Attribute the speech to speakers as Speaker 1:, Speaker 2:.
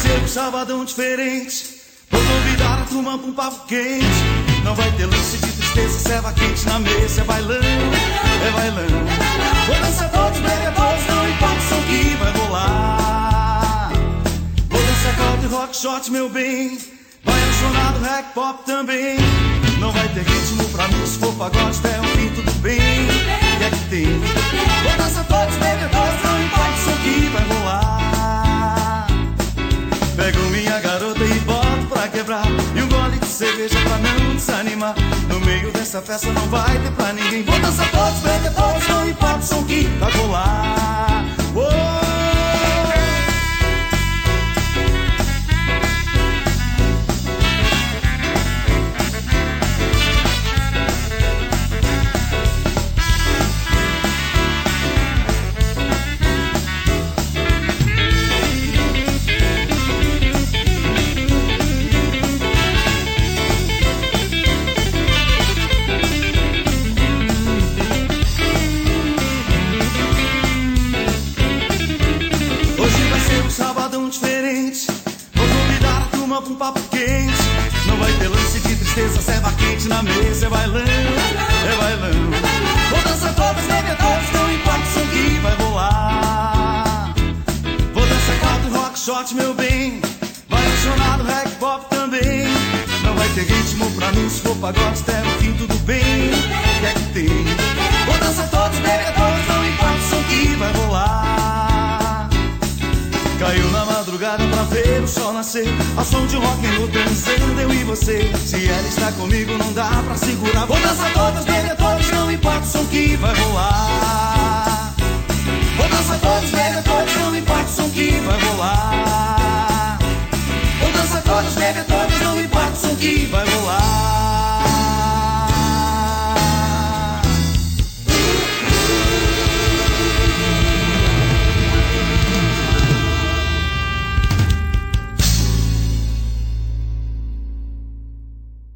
Speaker 1: ser um sabadão diferente. Vou convidar a turma pra um papo quente. Não vai ter lance de tristeza, serva quente na mesa. É bailão, é bailão. Vou dançar todos, brega todos, não importa o som que vai rolar. Vou dançar country, rock, shot, meu bem. Vai emocionado, rap, pop também. Não vai ter ritmo pra mim, se for pagode até o fim, tudo bem. O que é que tem? Vou dançar todos, brega todos, não importa o som que vai rolar. Pego minha garota e boto pra quebrar, e um gole de cerveja pra não desanimar. No meio dessa festa não vai ter pra ninguém. Vou dançar todos, brega todos, não importa o som que vai rolar. Diferente, vou convidar a turma pra um papo quente. Não vai ter lance de tristeza, serva quente na mesa. É bailão, é bailão. Vou dançar todos, beber todos, não importa o som que vai rolar. Vou dançar country, rock, shot, meu bem. Vai emocionado, reggae, pop também. Não vai ter ritmo pra mim, se for pagode até no fim, tudo bem. O que é que tem? Vou dançar todos, beber todos, não importa o som que vai rolar. Caiu na madrugada pra ver o sol nascer, ao som de rock no dançando eu e você. Se ela está comigo não dá pra segurar. Vou dançar todas, beber todos, não importa o som que vai rolar. Vou dançar todos, beber todos, não importa o som que vai rolar. Vou dançar todos, beber todos, não importa o som que vai